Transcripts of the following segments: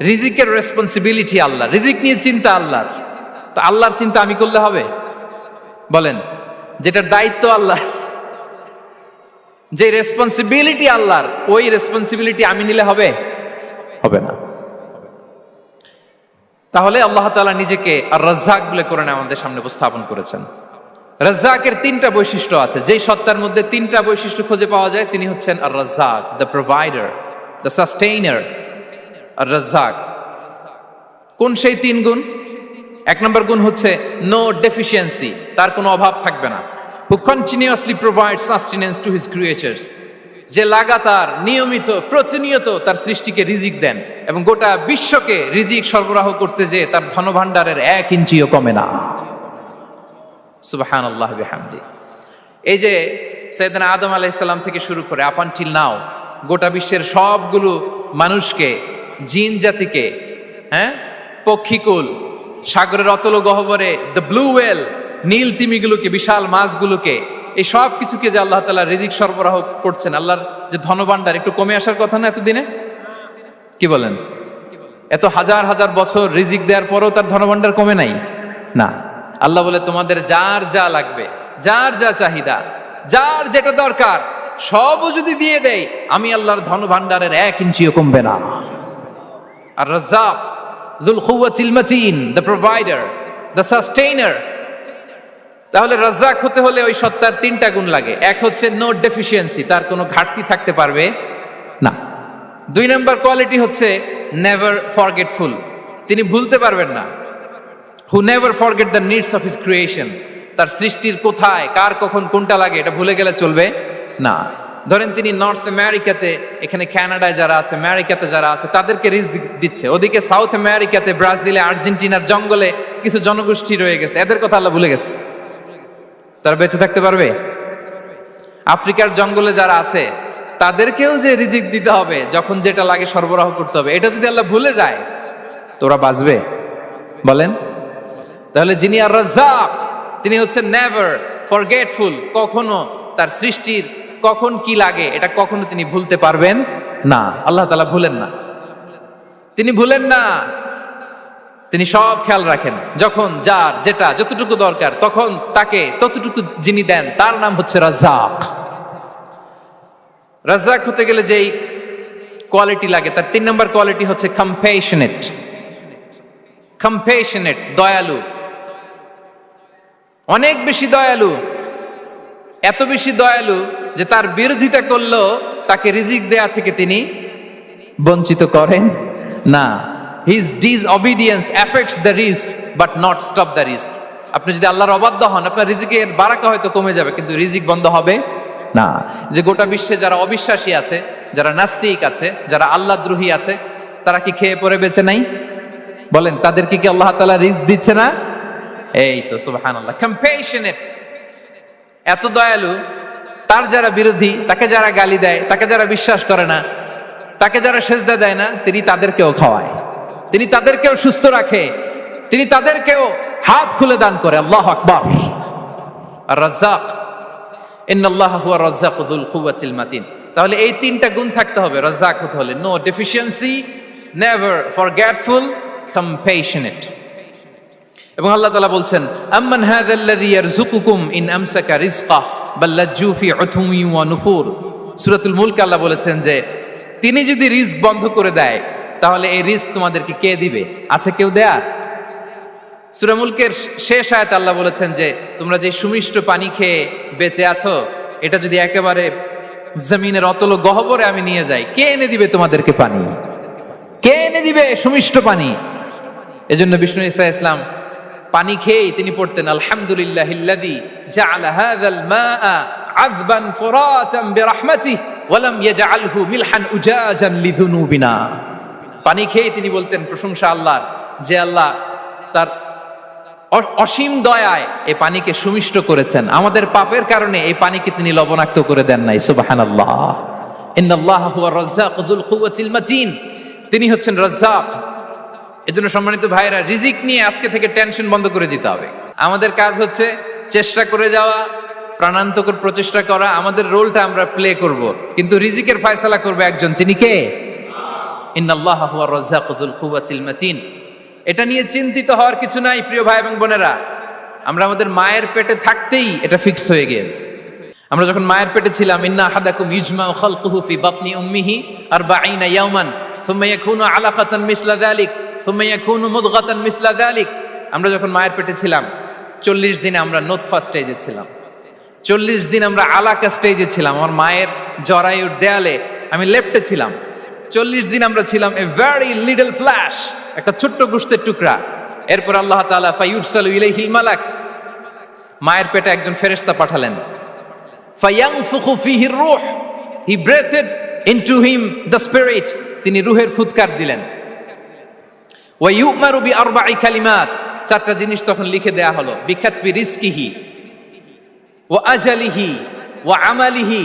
রিজিকের রেসপন্সিবিলিটি আল্লাহ, রিজিক নিয়ে চিন্তা আল্লাহর। তো আল্লাহর চিন্তা আমি করলে হবে? বলেন, যেটার দায়িত্ব আল্লাহ, যে রেসপন্সিবিলিটি আল্লাহর, ওই রেসপন্সিবিলিটি আমি নিলে হবে? হবে না। তাহলে আল্লাহ তাআলা নিজেকে আর রাজ্জাক বলে কোরআনে আমাদের সামনে উপস্থাপন করেছেন। রাজ্জাকের তিনটা বৈশিষ্ট্য আছে, যেই সত্তার মধ্যে তিনটা বৈশিষ্ট্য খুঁজে পাওয়া যায় তিনি হচ্ছেন আর রাজ্জাক, দ্য প্রোভাইডার, দ্য সাস্টেইনার। আর রাজ্জাক কোন সেই তিন গুণ? এক নম্বর গুণ হচ্ছে নো ডেফিসিয়েন্সি, তার কোনো অভাব থাকবে না। হু continuously provide sustenance to his creatures, যে লাগাতার নিয়মিত প্রতিনিয়ত তার সৃষ্টিকে রিজিক দেন এবং গোটা বিশ্বকে রিজিক সরবরাহ করতে যে তার ধনভাণ্ডারের 1 ইঞ্চিও কমে না। সুবহানাল্লাহ বিহামদি। এই যে সাইয়েদনা আদম আলাইহিস সালাম থেকে শুরু করে আপ আনটিল নাও গোটা বিশ্বের সবগুলো মানুষকে, জিন জাতিকে, পক্ষীকুল, সাগরের অতল গহ্বরে দ্য ব্লু ওয়েল, নীল তিমিগুলোকে, বিশাল মাছগুলোকে, এই সব কিছুকে যে আল্লাহ তাআলা রিজিক সরবরাহ করছেন, আল্লাহর যে ধনভাণ্ডার একটু কমে আসার কথা না এতদিনে? কি বলেন? এত হাজার হাজার বছর রিজিক দেওয়ার পরও তার ধনভাণ্ডার কমে নাই না। আল্লাহ বলে তোমাদের যার যা লাগবে, যার যা চাহিদা, যার যেটা দরকার সবও যদি দিয়ে দেই, আমি আল্লাহর ধনভাণ্ডারের 1 ইঞ্চিও কমবে না। আর Razzak যুল কুওয়াতিল মাতিন, the provider, the sustainer. তাহলে রাজ্জাক হতে হলে ওই সত্তার তিনটা গুণ লাগে। এক হচ্ছে নো ডেফিসিয়েন্সি, তার কোনো ঘাটতি থাকতে পারবে না। 2 নম্বর কোয়ালিটি হচ্ছে নেভার ফরগেটফুল, তিনি ভুলতে পারবেন না। Who never forget the needs of his creation, তার সৃষ্টির কোথায় কার কখন কোনটা লাগে এটা ভুলে গেলে চলবে না। ধরেন তিনি নর্থ আমেরিকাতে, এখানে কানাডায় যারা আছে, আমেরিকাতে যারা আছে, তাদেরকে রিজিক দিচ্ছে। ওদিকে সাউথ আমেরিকাতে, ব্রাজিলে, আর্জেন্টিনার জঙ্গলে কিছু জনগোষ্ঠী রয়ে গেছে, এদের কথা আল্লাহ ভুলে গেছে। তারা বেঁচে থাকতে পারবে? আফ্রিকার জঙ্গলে যারা আছে তাদেরকেও যে রিজিক দিতে হবে, যখন যেটা লাগে সরবরাহ করতে হবে, এটা যদি আল্লাহ ভুলে যায় তোরা বাঁচবে? বলেন। তাহলে যিনি আর রাজ্জাক তিনি হচ্ছেন নেভার ফরগেটফুল, কখনো তার সৃষ্টির কখন কি লাগে এটা কখনো তিনি ভুলতে পারবেন না। আল্লাহ তাআলা ভুলেন না, তিনি ভুলেন না, তিনি সব খেয়াল রাখেন। যখন যার যেটা যতটুকু দরকার তখন তাকে ততটুকু যিনি দেন তার নাম হচ্ছে রাজ্জাক। রাজ্জাক হতে গেলে যেই কোয়ালিটি লাগে তার 3 নম্বর কোয়ালিটি হচ্ছে কম্প্যাশনেট। কম্প্যাশনেট, দয়ালু, অনেক বেশি দয়ালু। এত বেশি দয়ালু যে তার বিরোধিতা করলেও তাকে রিজিক দেয়া থেকে তিনি বঞ্চিত করেন না। His disobedience affects the risk but not stop the risk. আপনি যদি আল্লাহর অবাধ্য হন, আপনার রিজিকের বারাকা হয়তো কমে যাবে কিন্তু রিজিক বন্ধ হবে না। যে গোটা বিশ্বে যারা অবিশ্বাসী আছে, যারা নাস্তিক আছে, যারা আল্লাহদ্রোহী আছে, তারা কি খেয়ে পরে বেঁচে নাই? বলেন, তাদেরকে কি আল্লাহ তাআলা রিজিক দিচ্ছে না? এই তো সুবহানাল্লাহ। কম্প্যাশনেট, এত দয়ালু, তার যারা বিরোধী, তাকে যারা গালি দেয়, তাকে যারা বিশ্বাস করে না, তাকে যারা সেজদা দেয় না, তিনি তাদেরকেও খাওয়ায়, তিনি তাদেরকেও সুস্থ রাখে, তিনি তাদেরকেও হাত খুলে দান করে। আল্লাহু আকবার। আর রাজ্জাক, ইন্নাল্লাহা হুয়া রাজ্জাকু যুল কুওয়াতিল মাতিন। তাহলে এই তিনটা গুণ থাকতে হবে রাজ্জাক হতে হলে: no deficiency, never forgetful, compassionate. এবং আল্লাহ তাআলা বলছেন, আম্মান হাযাল্লাযী ইয়ারযুকুকুম ইন আমসাকা রিজকাহ বাল লাজ্জু ফি উতুওয়ি ওয়া নুফুর। সূরাতুল মুলক আল্লাহ বলেছেন যে তিনি যদি রিজক বন্ধ করে দেয় তাহলে এই রিজক তোমাদেরকে কে দিবে? আছে কেউ দেয়ার? সূরা মুলকের শেষ আয়াতে আল্লাহ বলেছেন যে তোমরা যে সুমিষ্ট পানি খেয়ে বেঁচে আছো, এটা যদি একেবারে জমিনের অতল গহ্বরে আমি নিয়ে যাই, কে এনে দিবে তোমাদেরকে পানি? কে এনে দিবে সুমিষ্ট পানি? এজন্য বিষ্ণু ঈসা ইসলাম পানি খেয়েই তিনি পড়তেন, আলহামদুলিল্লাহিল্লাযী জাআলা হাযাল মাআ আযবান ফুরাতান বিরাহমাতিহি ওয়া লাম ইয়াজআলহু মিলহান উজাজান লিযুনুবিনা। পানি খেয়েই তিনি বলতেন প্রশংসা আল্লাহর, যে আল্লাহ তার অসীম দয়ায় এই পানিকে সুমিষ্ট করেছেন, আমাদের পাপের কারণে এই পানিকে তিনি লবণাক্ত করে দেন নাই। সুবহানাল্লাহ। ইন্নাল্লাহা হুয়া রাজ্জাকু যুল কুওয়াতিল মাতিন, তিনি হচ্ছেন রাজ্জাক। এজন্য সম্মানিত ভাইরা, রিজিক নিয়ে আজকে থেকে টেনশন বন্ধ করে দিতে হবে। আমাদের কাজ হচ্ছে চেষ্টা করে যাওয়া, প্রাণান্তকর প্রচেষ্টা করা, আমাদের রোলটা আমরা প্লে করব, কিন্তু রিজিকের ফয়সালা করবে একজন। তিনি কে? ইন্নাল্লাহা হুয়ার রাজ্জাকু যুল কুওয়াতিল মাতিন। এটা নিয়ে চিন্তিত হওয়ার কিছু নাই প্রিয় ভাই এবং বোনেরা। আমরা আমাদের মায়ের পেটে থাকতেই এটা ফিক্স হয়ে গিয়েছে। আমরা যখন মায়ের পেটে ছিলাম, ইন্না আহাদাকুম ইজমাউ খালকুহু ফি বাতনি উম্মিহি 40 ইয়াওমান সুম্মা ইয়াকুনু আলাকাতান মিসলা যালিক সুম্মা ইয়াকুনু মুদগাতান মিসলা যালিক। আমরা যখন মায়ের পেটে ছিলাম 40 দিনে আমরা নুতফা স্টেজে ছিলাম, 40 দিন আমরা আলাকা স্টেজে ছিলাম। আমার মায়ের জরায়ুর দেয়ালে আমি লেপ্টে ছিলাম। 40 দিন আমরা ছিলাম এ ভেরি লিটল ফ্ল্যাশ, একটা ছোট্ট গোশতের টুকরা। এরপর আল্লাহ তাআলা ফায়ুরসালু ইলাইহিল মালাক, মায়ের পেটে একজন ফেরেশতা পাঠালেন। ফায়ানফুখু ফিহির রূহ, he breathed into him the spirit, তিনি রূহের ফুৎকার দিলেন। ওয়া ইউমারু বিআরবা'i কালিমাত, 4টা জিনিস তখন লিখে দেয়া হলো। বিকাতবি রিজকিহি ওয়া আজালিহি ওয়া আমালিহি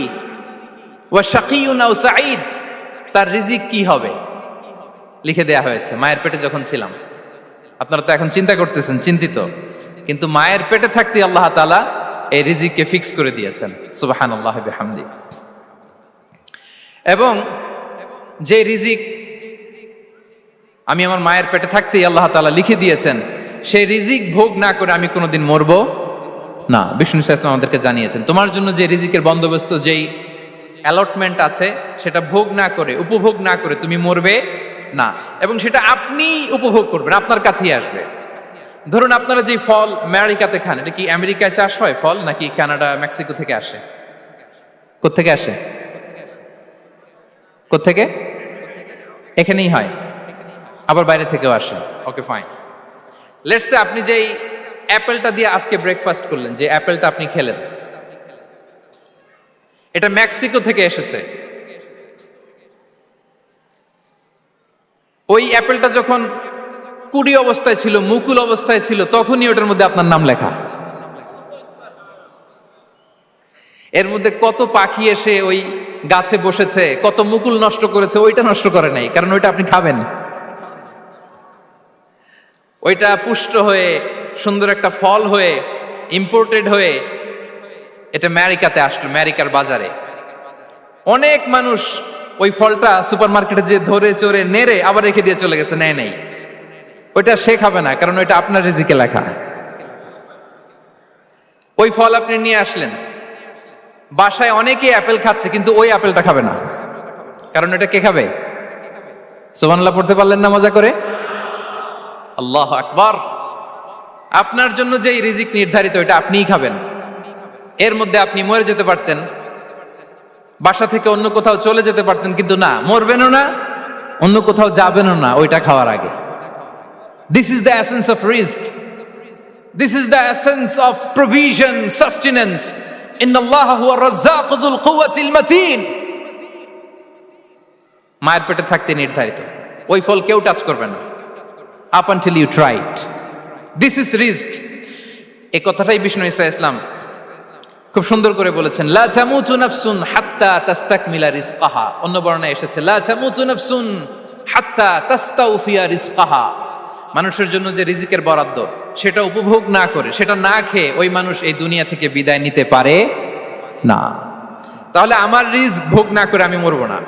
ওয়া শাকিয়ুন আও সাঈদ, তার রিজিক কি হবে লিখে দেয়া হয়েছে মায়ের পেটে যখন ছিলাম। আপনারা তো এখন চিন্তা করতেছেন, চিন্তিত, কিন্তু মায়ের পেটে থাকতে আল্লাহ তাআলা এই রিজিককে ফিক্স করে দিয়েছেন। সুবহানাল্লাহ বিহামদি। এবং যে রিজিক আমি আমার মায়ের পেটে থাকতেই আল্লাহ তাআলা লিখে দিয়েছেন, সেই রিজিক ভোগ না করে আমি কোনোদিন মরবো না। বিষ্ণু ইসলাম আমাদেরকে জানিয়েছেন, তোমার জন্য যে রিজিকের বন্দোবস্ত, যেই অ্যালটমেন্ট আছে, সেটা ভোগ না করে, উপভোগ না করে তুমি মরবে না। এবং সেটা আপনি উপভোগ করবেন, আপনার কাছেই আসবে। ধরুন আপনারা যে ফল আমেরিকাতে খান, এটা কি আমেরিকায় চাষ হয় ফল, নাকি কানাডা মেক্সিকো থেকে আসে? কোত্থেকে আসে? কোত্থেকে? এখানেই হয়, আবার বাইরে থেকেও আসে। Okay fine. লেটস সে আপনি যেই অ্যাপেলটা দিয়ে আজকে ব্রেকফাস্ট করলেন, যে অ্যাপেলটা আপনি খেলেন, এটা মেক্সিকো থেকে এসেছে। ওই অ্যাপেলটা যখন কুড়ি অবস্থায় ছিল, মুকুল অবস্থায় ছিল, তখনই ওটার মধ্যে আপনার নাম লেখা। এর মধ্যে কত পাখি এসে ওই গাছে বসেছে, কত মুকুল নষ্ট করেছে, ওইটা নষ্ট করে নাই, কারণ ওইটা আপনি খাবেন। ওইটা পুষ্ট হয়ে সুন্দর একটা ফল হয়ে ইম্পোর্টেড হয়ে এটা আমেরিকাতে আসলো, আমেরিকার বাজারে। অনেক মানুষ ওই ফলটা সুপার মার্কেটে যে ধরে চড়ে নেড়ে আবার রেখে দিয়ে চলে গেছে, নেয় নেই। ওইটা সে খাবে না, কারণ ওইটা আপনার রিজিকে লেখা। ওই ফল আপনি নিয়ে আসলেন, বাসায় অনেকেই অ্যাপেল খাচ্ছে, কিন্তু ওই অ্যাপেলটা খাবে না, কারণ এটা কে খাবে? সুবহানাল্লাহ পড়তে পারলেন না মজা করে? আল্লাহু আকবার। আপনার জন্য যে রিজিক নির্ধারিত, এটা আপনিই খাবেন। এর মধ্যে আপনি মরে যেতে পারতেন, বাসা থেকে অন্য কোথাও চলে যেতে পারতেন, কিন্তু না, মরবেনও না, অন্য কোথাও যাবেনও না ওইটা খাওয়ার আগে। This is the essence of risk, this is the essence of provision, sustenance. ইন্নাল্লাহা হুয়ার রাজ্জাকু যুল কুওয়াতিল মাতিন। মায়ের পেটে থাকতে নির্ধারিত, ওই ফল কেউ টাচ করবে না up until you try it. This is risk. এই কথাটাই বিষ্ণু ঈসা ইসলাম খুব সুন্দর করে বলেছেন, লা তামুতু নাফসুন হাত্তা তাস্তাকমিলা রিজকাহা। অন্য বর্ণনায় এসেছে লা তামুতু নাফসুন হাত্তা তাস্তাউফিয়া রিজকাহা। মানুষের জন্য যে রিজিকের বরাদ্দ, সেটা উপভোগ না করে, সেটা না খেয়ে ওই মানুষ এই দুনিয়া থেকে বিদায় নিতে পারে না। তাহলে আমার রিস্ক ভোগ না করে আমি মরবো না।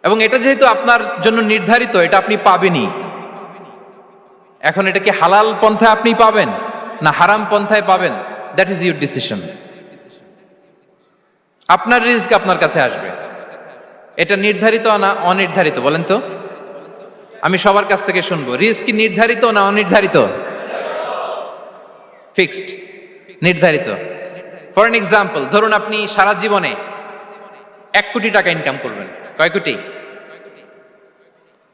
এবং এটা যেহেতু আপনার জন্য নির্ধারিত, এটা আপনি পাবেনই। এখন এটা কি হালাল পন্থায় আপনি পাবেন না হারাম পন্থায় পাবেন, দ্যাট ইজ ইউর ডিসিশন। আপনার রিস্ক আপনার কাছে আসবে। এটা নির্ধারিত না অনির্ধারিত বলেন তো? আমি সবার কাছ থেকে শুনবো, রিস্ক কি নির্ধারিত না অনির্ধারিত? ফিক্সড, নির্ধারিত। ফর এন এক্সাম্পল, ধরুন আপনি সারা জীবনে 1 কোটি টাকা ইনকাম করবেন। কয় কোটি?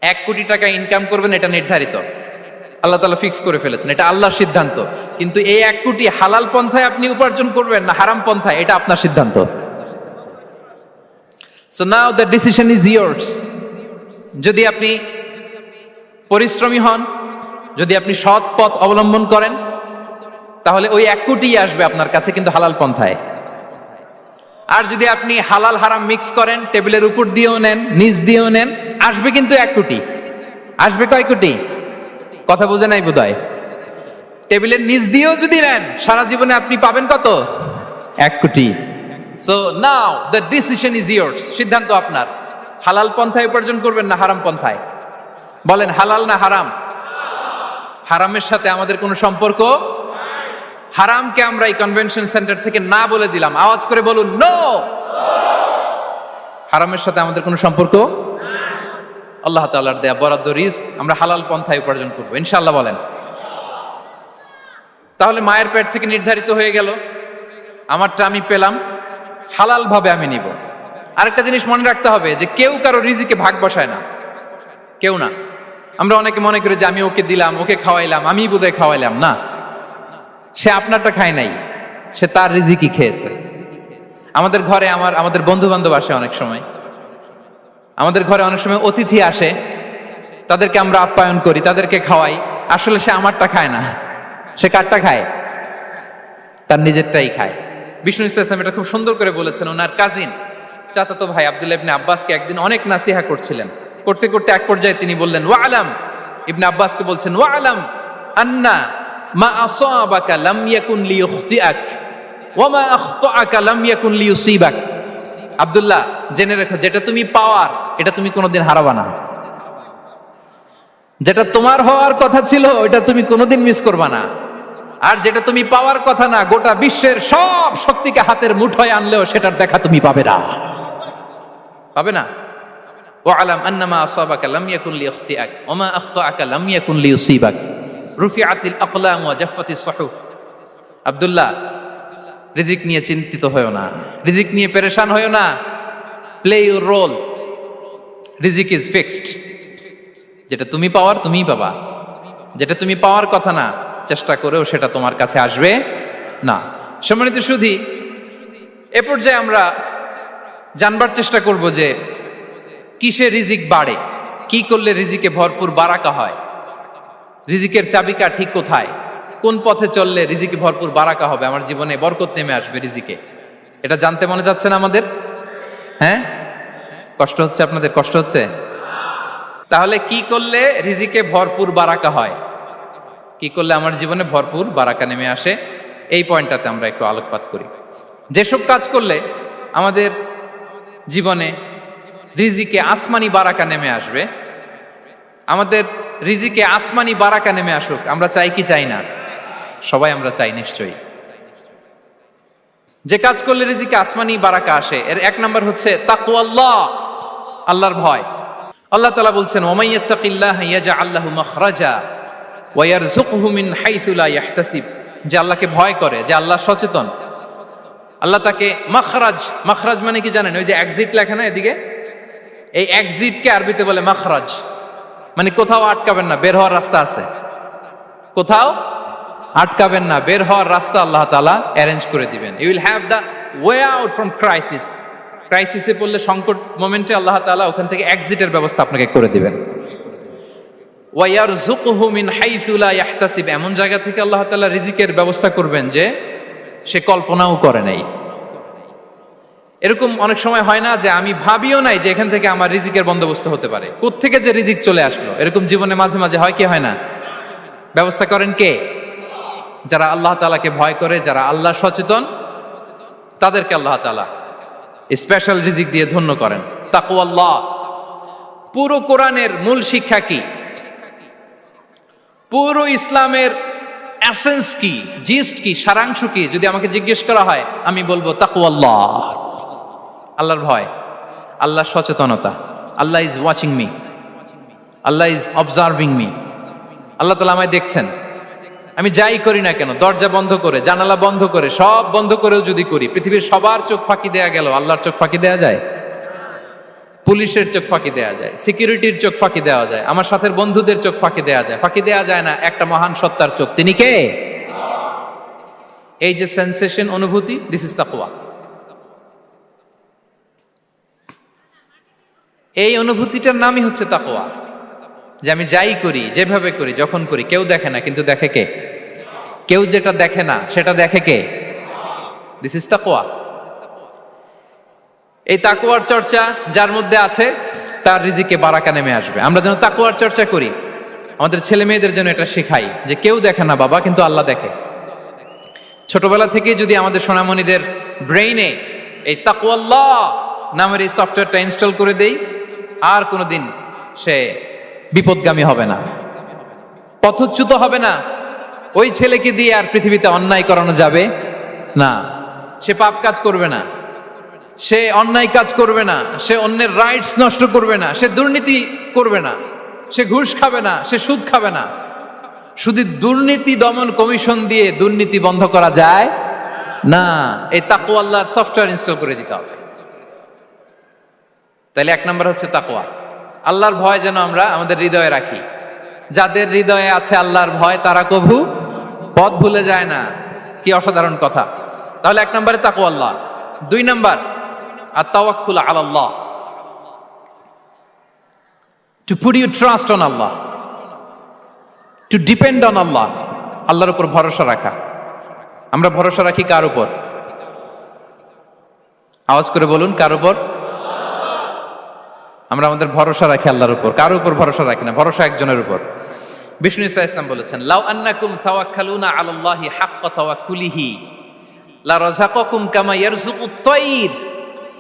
1 কোটি টাকা ইনকাম করবেন, এটা নির্ধারিত, আল্লাহ তাআলা ফিক্স করে ফেলেছেন, এটা আল্লাহর সিদ্ধান্ত। কিন্তু এই 1 কোটি হালাল পন্থায় আপনি উপার্জন করবেন না হারাম পন্থায়, এটা আপনার সিদ্ধান্ত। So now the decision is years. যদি আপনি পরিশ্রমী হন, যদি আপনি সৎ পথ অবলম্বন করেন, তাহলে ওই 1 কোটি আসবে আপনার কাছে, কিন্তু হালাল পন্থায়। আর যদি আপনি হালাল হারাম মিক্স করেন, টেবিলের উপর দিয়েও নেন, নিচ দিয়েও নেন, আসবে কিন্তু 1 কোটি। আসবে কয় কোটি? কথা বোঝে নাই বোধহয়। টেবিলের নিচ দিয়েও যদি নেন, সারা জীবনে আপনি পাবেন কত? 1 কোটি। So now the decision is years. সিদ্ধান্ত আপনার। হালাল পন্থায় উপার্জন করবেন না হারাম পন্থায়? বলেন হালাল না হারাম? হারামের সাথে আমাদের কোনো সম্পর্ক? হারামকে আমরা এই কনভেনশন সেন্টার থেকে না বলে দিলাম, আওয়াজ করে বলুন নো। হারামের সাথে আমাদের কোনো সম্পর্ক? আল্লাহ তাআলার দেয়া বরাদ্দ রিস্ক আমরা হালাল পন্থায় উপার্জন করবো ইনশাআল্লাহ। বলেন। তাহলে মায়ের পেট থেকে নির্ধারিত হয়ে গেল, আমারটা আমি পেলাম, হালাল ভাবে আমি নিব। আরেকটা জিনিস মনে রাখতে হবে যে কেউ কারো রিজিকে ভাগ বসায় না, কেউ না। আমরা অনেকে মনে করি যে আমি ওকে দিলাম, ওকে খাওয়াইলাম, আমি বোধহয় খাওয়াইলাম। না, সে আপনারটা খায় নাই, সে তার রিজিকই খেয়েছে। আমাদের ঘরে আমাদের বন্ধু বান্ধব আসে অনেক সময়, আমাদের ঘরে অনেক সময় অতিথি আসে, তাদেরকে আমরা আপ্যায়ন করি, তাদেরকে খাওয়াই। আসলে সে আমারটা খায় না, সে কারটা খায়? তার নিজেরটাই খায়। বিষ্ণু ইসলাম এটা খুব সুন্দর করে বলেছেন। ওনার কাজিন চাচাতো ভাই আব্দুল্লাহ ইবনে আব্বাসকে একদিন অনেক নাসিহা করছিলেন। করতে করতে এক পর্যায়ে তিনি বললেন, ওয়া আলাম, ইবনে আব্বাসকে বলছেন, ওয়া আলাম আন্না মা আসাবাকা লাম ইয়াকুন লিইখতিআক ওয়া মা আখতাআকা লাম ইয়াকুন লিইউসিবাক। আব্দুল্লাহ, জেনে রেখো, যেটা তুমি পাওয়ার এটা তুমি কোনোদিন হারাবা না। যেটা তোমার হওয়ার কথা ছিল ওটা তুমি কোনোদিন মিস করবা না। আর যেটা তুমি পাওয়ার কথা না, গোটা বিশ্বের সব শক্তিকে হাতের মুঠোয় আনলেও সেটার দেখা তুমি পাবে না, পাবে না। ওয়া আলাম আন্নামা আসাবাকা লাম ইয়াকুন লিইখতিআক ওয়া মা আখতাআকা লাম ইয়াকুন লিইউসিবাক রুফিআতিল আকলাম ওয়া জাফফাতিস সুহুফ। আব্দুল্লাহ, রিজিক নিয়ে চিন্তিত হয়ো না, রিজিক নিয়ে পেরেশান হয়ো না। প্লে ইউর রোল, রিজিক ইজ ফিক্সড। যেটা তুমি পাওয়ার তুমিই পাবা, যেটা তুমি পাওয়ার কথা না চেষ্টা করেও সেটা তোমার কাছে আসবে না। সম্মানিত সুধী, এ পর্যায়ে আমরা জানবার চেষ্টা করব যে কিসে রিজিক বাড়ে, কি করলে রিজিকে ভরপুর বারাকা হয়, রিজিকের চাবিকা ঠিক কোথায়, কোন পথে চললে রিজিকে ভরপুর বারাকা হবে, আমার জীবনে বরকত নেমে আসবে রিজিকে। এটা জানতে মনে যাচ্ছে না আমাদের? হ্যাঁ, কষ্ট হচ্ছে আপনাদের? কষ্ট হচ্ছে? তাহলে কি করলে রিজিকে ভরপুর বারাকা হয়, কি করলে আমার জীবনে ভরপুর বারাকা নেমে আসে, এই পয়েন্টটাতে আমরা একটু আলোকপাত করি। যেসব কাজ করলে আমাদের জীবনে রিজিকে আসমানি বারাকা নেমে আসবে, আমাদের রিজিকে আসমানি বারাকা নেমে আসুক, আমরা চাই কি চাই না? সবাই আমরা চাই নিশ্চয়ই। যে কাজ করলে রিজিকে আসমানি বারাকা আসে, এর এক নাম্বার হচ্ছে তাকওয়াল্লাহ, আল্লাহর ভয়। আল্লাহ তাআলা বলছেন, ওয়া ইয়াত্তাকিল্লাহা ইয়াজআল লাহু মাখরাজা ওয়া ইয়ারযুকহু মিন হাইসু লা ইয়াহতাসিব। যে আল্লাহকে ভয় করে, যে আল্লাহ সচেতন, আল্লাহ তাকে মাখরাজ, মাখরাজ মানে কি জানেন? ওই যে এক্সিট লেখা না এদিকে, এই এক্সিটকে আরবিতে বলে মাখরাজ, মানে কোথাও আটকাবেন না, বের হওয়ার রাস্তা আছে, কোথাও আটকাবেন না, বের হওয়ার রাস্তা আল্লাহ তাআলা অ্যারেঞ্জ করে দিবেন। You will have the way out from crisis. ক্রাইসিসে পড়লে, সংকট মোমেন্টে আল্লাহ তাআলা ওখান থেকে এক্সিটের ব্যবস্থা আপনাকে করে দিবেন। ওয়া ইয়ারযুকহু মিন হাইসু লা ইয়াহতাসিব, এমন জায়গা থেকে আল্লাহ তাআলা রিজিকের ব্যবস্থা করবেন যে সে কল্পনাও করে নাই। এরকম অনেক সময় হয় না যে আমি ভাবিও নাই যে এখান থেকে আমার রিজিকের বন্দোবস্ত হতে পারে, কোত্থেকে যে রিজিক চলে আসলো, এরকম জীবনে মাঝে মাঝে হয় কি হয় না? ব্যবস্থা করেন কে? যারা আল্লাহ তাআলাকে ভয় করে, যারা আল্লাহ সচেতন, তাদেরকে আল্লাহ তাআলা স্পেশাল রিজিক দিয়ে ধন্য করেন। তাকওয়াল্লাহ। পুরো কোরআনের মূল শিক্ষা কি? পুরো ইসলামের এসেন্স কি, জিস্ট কি, সারাংশ কি যদি আমাকে জিজ্ঞেস করা হয়, আমি বলবো তাকওয়াল্লাহ, আল্লাহর ভয়, আল্লাহর সচেতনতা। Allah is watching me, Allah is observing me. আল্লাহ তাআলা আমায় দেখছেন, আমি যাই করি না কেন, দরজা বন্ধ করে, জানালা বন্ধ করে, সব বন্ধ করেও যদি করি, পৃথিবীর সবার চোখ ফাঁকি দেয়া গেল, আল্লাহর চোখ ফাঁকি দেয়া যায়? পুলিশের চোখ ফাঁকি দেয়া যায়, সিকিউরিটির চোখ ফাঁকি দেওয়া যায়, আমার সাথের বন্ধুদের চোখ ফাঁকি দেয়া যায়, ফাঁকি দেয়া যায় না একটা মহান সত্তার চোখ। তিনি কে? এই যে সেন্সেশন, অনুভূতি, দিস ইজ তাকওয়া। এই অনুভূতিটার নামই হচ্ছে তাকওয়া, যে আমি যাই করি, যেভাবে করি, যখন করি, কেউ দেখে না, কিন্তু দেখে কে? কেউ যেটা দেখে না সেটা দেখে কে? দিস ইজ তাকওয়া। এই তাকওয়ার চর্চা যার মধ্যে আছে, তার রিজিকে বারাকা নেমে আসবে। আমরা যেন তাকওয়ার চর্চা করি, আমাদের ছেলে মেয়েদের জন্য এটা শেখাই যে কেউ দেখে না বাবা, কিন্তু আল্লাহ দেখে। ছোটবেলা থেকে যদি আমাদের সোনামণিদের ব্রেইনে এই তাকওয়াল্লাহ নামের এই সফটওয়্যারটা ইনস্টল করে দেই, আর কোনোদিন সে বিপদগামী হবে না, পথচ্যুত হবে না। ওই ছেলেকে দিয়ে আর পৃথিবীতে অন্যায় করানো যাবে না। সে পাপ কাজ করবে না, সে অন্যায় কাজ করবে না, সে অন্যের রাইটস নষ্ট করবে না, সে দুর্নীতি করবে না, সে ঘুষ খাবে না, সে সুদ খাবে না। শুধু দুর্নীতি দমন কমিশন দিয়ে দুর্নীতি বন্ধ করা যায় না। এই তাকওয়া আল্লাহর সফটওয়্যার ইনস্টল করে দিতে হবে। তাহলে এক নাম্বার হচ্ছে তাকওয়া। আল্লাহর ভয় যেন আমরা আমাদের হৃদয়ে রাখি। যাদের হৃদয়ে আছে আল্লাহর ভয় তারা কভু পথ ভুলে যায় না। কি অসাধারণ কথা। তাহলে এক নম্বরে তাকওয়া আল্লাহ। দুই নাম্বার আত-তাওয়াক্কুল আলাল্লাহ, to put your trust on Allah, to depend on Allah. আল্লাহর উপর ভরসা রাখা। আমরা ভরসা রাখি কার উপর? আওয়াজ করে বলুন, কার উপর? আমরা আমাদের ভরসা রাখি আল্লাহর উপর, কার উপর ভরসা রাখি না। ভরসা একজনের উপর। বিষ্ণু ইসা ইসলাম বলেছেন, লাউ আন্নাকুম তাওয়াক্কালুনা আলাল্লাহি হাক্কা তাওয়াক্কুলিহি লা রাযাকাকুম কামা ইয়ারযুকুত তায়র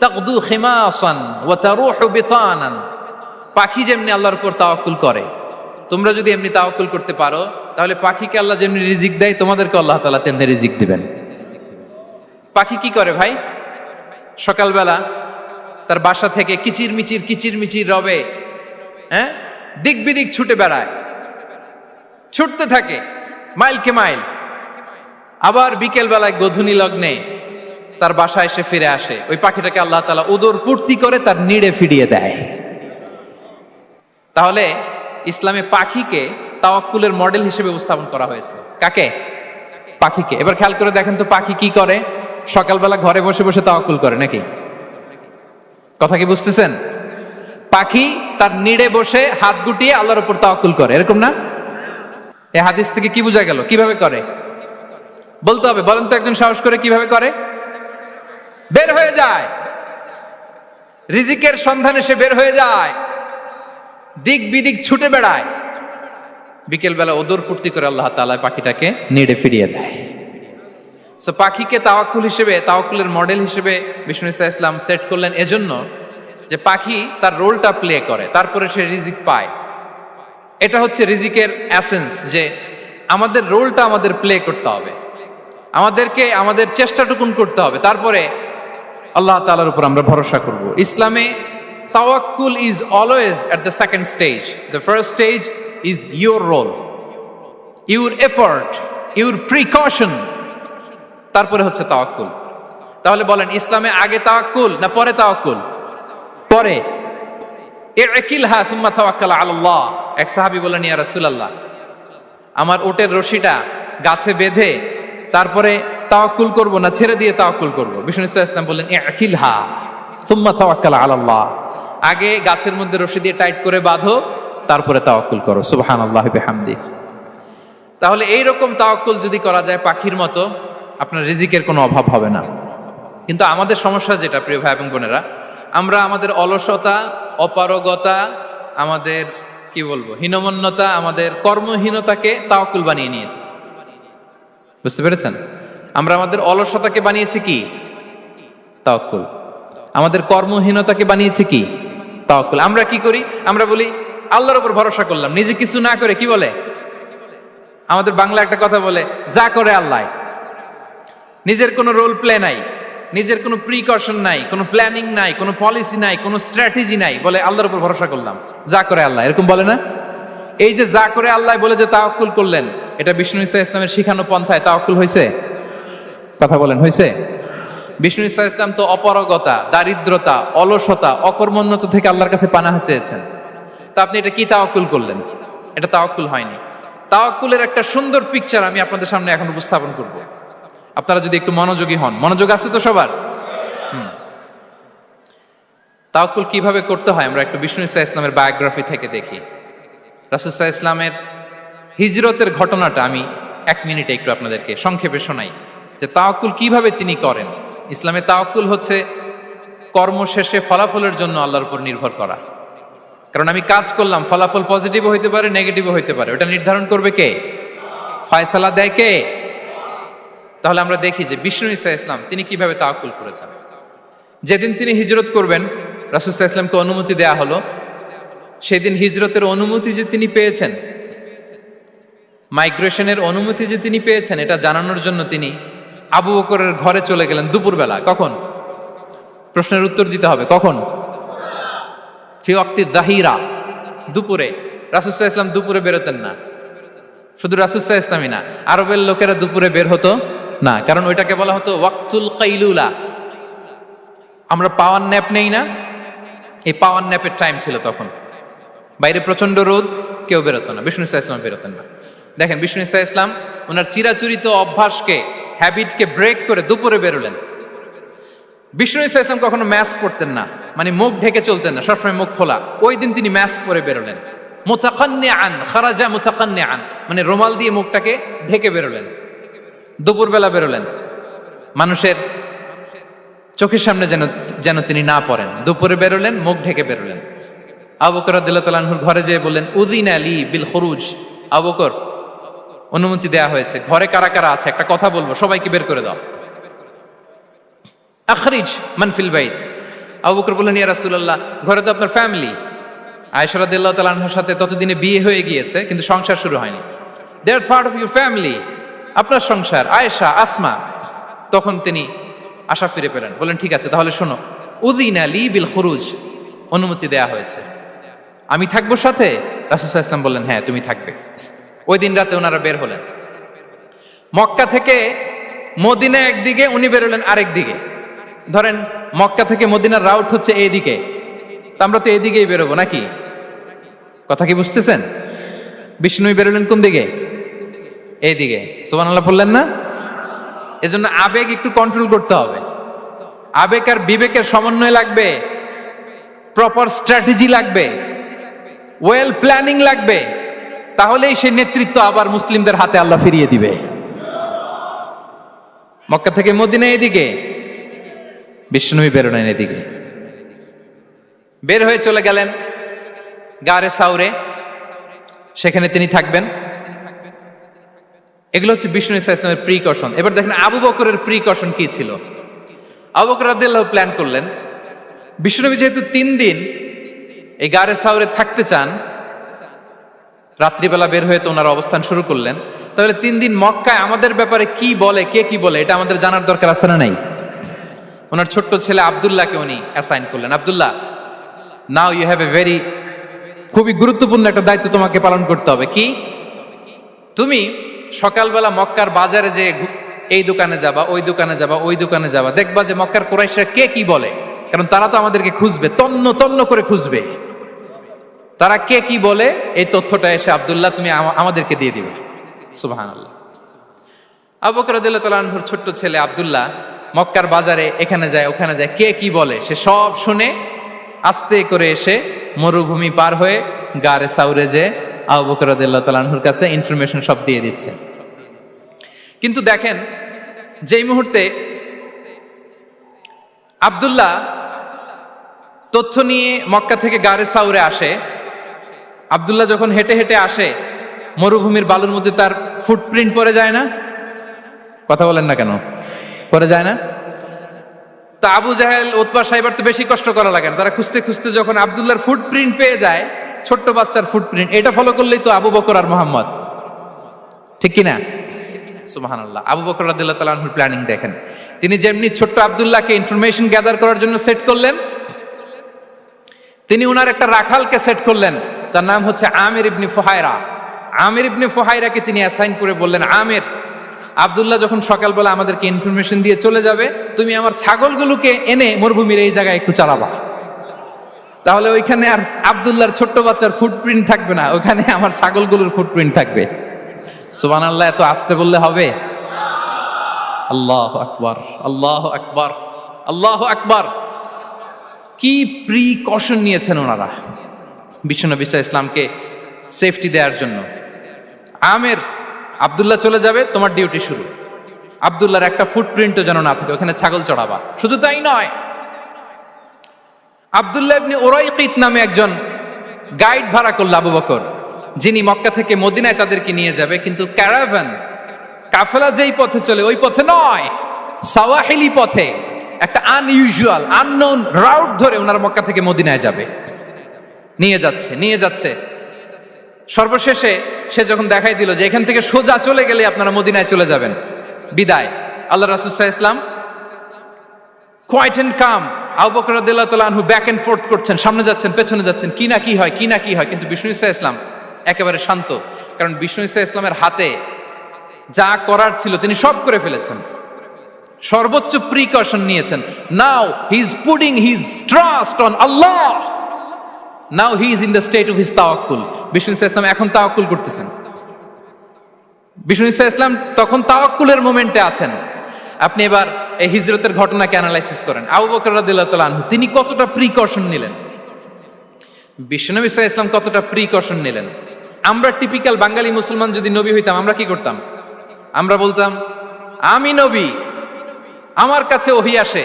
তাগদু খিমাসান ওয়া তারুহু বিতানান। পাখি যেমনি আল্লাহর উপর তাওয়াক্কুল করে, তোমরা যদি এমনি তাওয়াক্কুল করতে পারো তাহলে পাখিকে আল্লাহ যেমনি রিজিক দেয় তোমাদেরকে আল্লাহ তাআলা তেমনি রিজিক দিবেন। পাখি কি করে ভাই? সকালবেলা তার বাসা থেকে কিচির মিচির রবে, হ্যাঁ, দিক বিদিক ছুটে বেড়ায়, ছুটতে থাকে মাইলকে মাইল। আবার বিকেল বেলায় গোধূলি লগ্নে তার বাসায় এসে ফিরে আসে। ওই পাখিটাকে আল্লাহ তাআলা উদর পূর্তি করে তার নিড়ে ফিরিয়ে দেয়। তাহলে ইসলামে পাখিকে তাওয়াক্কুলের মডেল হিসেবে উপস্থাপন করা হয়েছে। কাকে? পাখিকে। এবার খেয়াল করে দেখেন তো পাখি কি করে? সকালবেলা ঘরে বসে বসে তাওয়াক্কুল করে নাকি? কথা কি বুঝতেছেন? পাখি তার নিড়ে বসে হাত গুটিয়ে আল্লাহর উপর তাওয়াক্কুল করে, এরকম না? এই হাদিস থেকে কি বোঝা গেল? কিভাবে করে বলতে হবে, বলেন তো একজন সাহস করে। কিভাবে করে? বের হয়ে যায়, রিজিকের সন্ধানে সে বের হয়ে যায়, দিক বিদিক ছুটে বেড়ায়। বিকেল বেলা ওদর পূর্তি করে আল্লাহ তাআলা পাখিটাকে নিড়ে ফিরিয়ে দেয়। সো পাখিকে তাওয়াক্কুল হিসেবে, তাওয়াক্কুলের মডেল হিসেবে বিষ্ণু ইসা ইসলাম সেট করলেন এজন্য যে পাখি তার রোলটা প্লে করে, তারপরে সে রিজিক পায়। এটা হচ্ছে রিজিকের এসেন্স, যে আমাদের রোলটা আমাদের প্লে করতে হবে, আমাদেরকে আমাদের চেষ্টাটুকুন করতে হবে, তারপরে আল্লাহ তাআলার উপর আমরা ভরসা করব। ইসলামে তাওয়াক্কুল is always at the second stage. The first stage is your role, your effort, your precaution, তারপরে হচ্ছে তাওয়াক্কুল। তাহলে বলেন, ইসলামে আগে তাওয়াক্কুল না পরে তাওয়াক্কুল? পরে। ইকিলহা সুম্মা তাওয়াক্কাল আলাল্লাহ। এক সাহাবী বলেন, ইয়া রাসূলুল্লাহ, আমার ওটের রশিটা গাছে বেঁধে তারপরে তাওয়াক্কুল করব না ছেড়ে দিয়ে তাওয়াক্কুল করব? বিষ্ণু সাল্লাল্লাহু আলাইহি ওয়াসাল্লাম বললেন, ইকিলহা সুম্মা তাওয়াক্কাল আলাল্লাহ। আগে গাছের মধ্যে রশি দিয়ে টাইট করে বাঁধো, তারপরে তাওয়াক্কুল করো। সুবহানাল্লাহি বিহামদি। তাহলে এই রকম তাওয়াক্কুল যদি করা যায় পাখির মতো, আপনার রিজিকের কোনো অভাব হবে না। কিন্তু আমাদের সমস্যা যেটা, প্রিয় ভাই এবং বোনেরা, আমরা আমাদের অলসতা, অপারগতা, আমাদের কি বলবো হীনমন্যতা, আমাদের কর্মহীনতাকে তাওয়াক্কুল বানিয়ে নিয়েছি। বুঝতে পেরেছেন? আমরা আমাদের অলসতাকে বানিয়েছি কি? তাওয়াক্কুল। আমাদের কর্মহীনতাকে বানিয়েছি কি? তাওয়াক্কুল। আমরা কি করি? আমরা বলি আল্লাহর উপর ভরসা করলাম, নিজে কিছু না করে। কি বলে? আমাদের বাংলা একটা কথা বলে, যা করে আল্লাহ। নিজের কোনো রোল প্লে নাই, নিজের কোনো প্রিকশন নাই, কোনো প্ল্যানিং নাই, কোনো পলিসি নাই, কোনো স্ট্র্যাটেজি নাই, বলে আল্লাহর উপর ভরসা করলাম, যা করে আল্লাহ। এরকম বলে না? এই যে যা করে আল্লাহ বলে যে তাওয়াক্কুল করলেন, এটা বিষ্ণু ইসা ইসলামের শিখানো পন্থায় তাওয়াক্কুল হয়েছে? কথা বলেন, হয়েছে? বিষ্ণু ইসা ইসলাম তো অপারগতা, দারিদ্রতা, অলসতা, অকর্মণ্যতা থেকে আল্লাহর কাছে পানাহ চেয়েছেন। তা আপনি এটা কি তাওয়াক্কুল করলেন? এটা তাওয়াক্কুল হয়নি। তাওয়াক্কুলের একটা সুন্দর পিকচার আমি আপনাদের সামনে এখন উপস্থাপন করব, আপনারা যদি একটু মনোযোগী হন। মনোযোগ আছে তো সবার? তাওয়াক্কুল কিভাবে করতে হয় আমরা একটু বিষ্ণু ইসা ইসলামের বায়োগ্রাফি থেকে দেখি। রাসূল সাল্লাল্লাহু আলাইহি ওয়াসাল্লামের হিজরতের ঘটনাটা আমি 1 মিনিটে একটু আপনাদেরকে সংক্ষেপে শোনাই, যে তাওয়াক্কুল কিভাবে তিনি করেন। ইসলামে তাওয়াক্কুল হচ্ছে কর্ম শেষে ফলাফলের জন্য আল্লাহর উপর নির্ভর করা। কারণ আমি কাজ করলাম, ফলাফল পজিটিভও হইতে পারে, নেগেটিভও হইতে পারে, ওটা নির্ধারণ করবে কে? ফয়সালা দেয় কে? তাহলে আমরা দেখি যে বিষ্ণু ইসা ইসলাম তিনি কিভাবে তাওয়াক্কুল করেছেন। যেদিন তিনি হিজরত করবেন, রাসূল সাল্লাল্লাহু আলাইহি ওয়াসাল্লামকে অনুমতি দেয়া হলো সেদিন হিজরতের অনুমতি যে তিনি পেয়েছেন, মাইগ্রেশনের অনুমতি যে তিনি পেয়েছেন, এটা জানানোর জন্য তিনি আবু বকরের ঘরে চলে গেলেন দুপুরবেলা। কখন? প্রশ্নের উত্তর দিতে হবে, কখন? ফি ওয়াক্তি যাহিরা, দুপুরে। রাসূল সাল্লাল্লাহু আলাইহি ওয়াসাল্লাম দুপুরে বেরোতেন না। শুধু রাসূল সাল্লাল্লাহু আলাইহি ওয়াসাল্লামই না, আরবের লোকেরা দুপুরে বের হতো না, কারণ ওইটাকে বলা হতো ওয়াক্তুল কাইলুলা। আমরা পাওয়ার ন্যাপ নেই না, এই পাওয়ার ন্যাপের টাইম ছিল তখন। বাইরে প্রচন্ড রোদ, কেউ বেরোতো না, বিষ্ণু সাল্লাল্লাহু আলাইহি ওয়াসাল্লাম বেরোতেন না। দেখেন, বিষ্ণু সাল্লাল্লাহু আলাইহি ওয়াসাল্লাম ওনার চিরাচরিত অভ্যাসকে, হ্যাবিটকে ব্রেক করে দুপুরে বেরোলেন। বিষ্ণু সাল্লাল্লাহু আলাইহি ওয়াসাল্লাম কখনো মাস্ক পরতেন না, মানে মুখ ঢেকে চলতেন না, সবসময় মুখ খোলা। ওই দিন তিনি মাস্ক পরে বেরোলেন। মুতাকান্নিআন, খারাজা মুতাকান্নিআন, মানে রুমাল দিয়ে মুখটাকে ঢেকে বেরোলেন, দুপুরবেলা বেরোলেন। মানুষের চোখের সামনে যেন তিনি না পড়েন, দুপুরে বেরোলেন, মুখ ঢেকে বেরোলেন। আবু বকর রাদিয়াল্লাহু তাআলা আনহুর ঘরে যেয়ে বললেন, উযিনা লি বিল খুরুজ। আবু বকর, অনুমতি দেয়া হয়েছে, ঘরে কারা কারা আছে একটা কথা বলবো, সবাইকে বের করে দাও। আখরিজ মান ফিল বাইত। আবু বকর বললেন, ইয়া রাসূলুল্লাহ, ঘরে তো আপনার ফ্যামিলি। আয়েশা রাদিয়াল্লাহু তাআলা আনহার সাথে ততদিনে বিয়ে হয়ে গিয়েছে, কিন্তু সংসার শুরু হয়নি। দে আর পার্ট অফ ইউর ফ্যামিলি, আপনার সংসার, আয়েশা, আসমা। তখন তিনি আশা ফিরে পেলেন, বললেন, ঠিক আছে, তাহলে শোনো, উযিনা লি বিল খুরুজ, অনুমতি দেয়া হয়েছে, আমি থাকবো সাথে? রাসূল সাল্লাল্লাহু আলাইহি ওয়াসাল্লাম বললেন, হ্যাঁ, তুমি থাকবে। ওই দিন রাতে ওনারা বের হলেন। মক্কা থেকে মদিনা একদিকে, উনি বেরোলেন আরেক দিকে। ধরেন মক্কা থেকে মদিনার রাউট হচ্ছে এইদিকে, আমরা তো এদিকেই বেরোবো নাকি? কথা কি বুঝতেছেন? বিষ্ণু বেরোলেন কোন দিকে? এইদিকে। সুবহানাল্লাহ বললেন না? এজন্য আবেগ একটু কন্ট্রোল করতে হবে। আবেগ আর বিবেকের সমন্বয় লাগবে, প্রপার স্ট্র্যাটেজি লাগবে, ওয়েল প্ল্যানিং লাগবে, তাহলেই সেই নেতৃত্ব আবার মুসলিমদের হাতে আল্লাহ ফিরিয়ে দিবে। মক্কা থেকে মদিনা এদিকে, বিষ্ণুই বেরোলেন এদিকে। বের হয়ে চলে গেলেন গারে সাউরে, সেখানে তিনি থাকবেন। এগুলো হচ্ছে বিষ্ণু ইসলামের প্রিকশন। এবার দেখেন আবু বকরের প্রিকশন কি ছিল। আবু বকর রাদিয়াল্লাহু প্ল্যান করলেন, বিষ্ণুনবী যেহেতু 3 দিন এই গারে সাউরে থাকতে চান, রাত্রিবেলা বের হয়ে তো ওনার অবস্থান শুরু করলেন, তাহলে 3 দিন মক্কায় আমাদের ব্যাপারে কি বলে, কে কি বলে, এটা আমাদের জানার দরকার আছে না নাই? ওনার ছোট্ট ছেলে আব্দুল্লাহকে উনি অ্যাসাইন করলেন। আব্দুল্লাহ, now you have a very, খুবই গুরুত্বপূর্ণ একটা দায়িত্ব তোমাকে পালন করতে হবে। কি? তুমি সকালবেলা মক্কার বাজারে যে এই দোকানে যাবা, ওই দোকানে যাবা, ওই দোকানে যাবা, দেখবা যে মক্কার কুরাইশরা কে কি বলে, কারণ তারা তো আমাদেরকে খুঁজবে, তন্ন তন্ন করে খুঁজবে। তারা কে কি বলে এই তথ্যটা এসে আব্দুল্লাহ তুমি আমাদেরকে দিয়ে দিবে। সুবহানাল্লাহ। আবু বকর রাদিয়াল্লাহু তাআলা আনহুর ছোট্ট ছেলে আব্দুল্লাহ মক্কার বাজারে এখানে যায় ওখানে যায়, কে কি বলে সে সব শুনে আস্তে করে এসে মরুভূমি পার হয়ে গারে সাউরে যে আবু বকর রাদিয়াল্লাহু তাআলা আনহুর কাছে ইনফরমেশন সব দিয়ে দিচ্ছে। কিন্তু দেখেন, যেই মুহূর্তে আব্দুল্লাহ তথ্য নিয়ে মক্কা থেকে গারে সাউরে আসে, আব্দুল্লাহ যখন হেঁটে হেঁটে আসে, মরুভূমির বালুর মধ্যে তার ফুটপ্রিন্ট পড়ে যায় না? কথা বলেন না কেন? পড়ে যায় না? তা আবু জাহেল, উতবা সাইবার তো বেশি কষ্ট করা লাগে না, তারা খুঁজতে খুঁজতে যখন আব্দুল্লাহর ফুটপ্রিন্ট পেয়ে যায়, ছোট্ট বাচ্চার ফুটপ্রিন্ট, এটা ফলো করলেই তো আবু বকর আর মুহাম্মদ, ঠিক কিনা? সুবহানাল্লাহ। আবু বকর রাদিয়াল্লাহু তাআলা আনহুর প্ল্যানিং দেখেন, তিনি যেমনি ছোট্ট আব্দুল্লাহকে ইনফরমেশন গ্যাদার করার জন্য সেট করলেন, তিনি উনার একটা রাখালকে সেট করলেন, তার নাম হচ্ছে আমির ইবনে ফুহায়রা। আমির ইবনে ফুহায়রাকে তিনি অ্যাসাইন করে বললেন, আমির, আব্দুল্লাহ যখন সকালবেলা আমাদেরকে ইনফরমেশন দিয়ে চলে যাবে, তুমি আমার ছাগলগুলোকে এনে মরুভূমির এই জায়গায় একটু চালাবা, তাহলে ওইখানে আর আব্দুল্লাহর ছোট্ট বাচ্চার ফুটপ্রিন্ট থাকবে না, ওখানে আমার ছাগলগুলোর ফুটপ্রিন্ট থাকবে। সুবহানাল্লাহ। এত আসতে বললে হবে? আল্লাহু আকবার, আল্লাহু আকবার, আল্লাহু আকবার। কি প্রিকশন নিয়েছেন ওনারা বিশ্বনবী সাল্লাল্লাহু আলাইহি ওয়াসাল্লামকে সেফটি দেওয়ার জন্য। আমির, আব্দুল্লাহ চলে যাবে, তোমার ডিউটি শুরু, আব্দুল্লাহর একটা ফুটপ্রিন্টও যেন না থাকে, ওখানে ছাগল চড়াবা। শুধু তাই নয়, আব্দুল্লাহ ইবনে উরাইকিত নামে একজন গাইড ভাড়া করল আবু বকর, যিনি মক্কা থেকে মদিনায় তাদেরকে নিয়ে যাবে, কিন্তু ক্যারাভান, কাফেলা যেই পথে চলে ওই পথে নয়, সাওয়াহিলি পথে, একটা আনইউজুয়াল আননোন রাউট ধরে ওনারা মক্কা থেকে মদিনায় যাবে। নিয়ে যাচ্ছে। সর্বশেষে সে যখন দেখাই দিল যে এখান থেকে সোজা চলে গেলে আপনারা মদিনায় চলে যাবেন, বিদায়। আল্লাহ রাসূল সাল্লাল্লাহু আলাইহি ওয়াসাল্লাম কোয়াইট এন্ড কাম, আবু বকর রাদিয়াল্লাহু তাআলা আনহু ব্যাক এন্ড ফোর্থ করছেন, সামনে যাচ্ছেন পেছনে যাচ্ছেন, কি না কি হয়। কিন্তু বিষ্ণু সাল্লাল্লাহু আলাইহি ওয়াসাল্লাম একেবারে শান্ত, কারণ বিষ্ণু সাল্লাল্লাহু আলাইহি ওয়াসাল্লামের হাতে যা করার ছিল তিনি সব করে ফেলেছেন, সর্বোচ্চ প্রিকশন নিয়েছেন। Now he is putting his trust on Allah, now he is in the state of his তাওয়াক্কুল। বিষ্ণু সাল্লাল্লাহু আলাইহি ওয়াসাল্লাম এখন তাওয়াক্কুল করতেছেন। বিষ্ণু সাল্লাল্লাহু আলাইহি ওয়াসাল্লাম তখন তাওয়াক্কুলের মোমেন্টে আছেন। আপনি এবার এই হিজরতের ঘটনাকে অ্যানালাইসিস করেন। আবু বকর রাদিয়াল্লাহু তাআলা আনহু তিনি কতটা প্রিকশন নিলেন, বিশ্বনবী সাল্লাল্লাহু আলাইহি ওয়াসাল্লাম কতটা প্রিকশন নিলেন। আমরা টিপিক্যাল বাঙালি মুসলমান যদি নবী হইতাম আমরা কি করতাম? আমরা বলতাম আমি নবী, আমার কাছে ওহী আসে,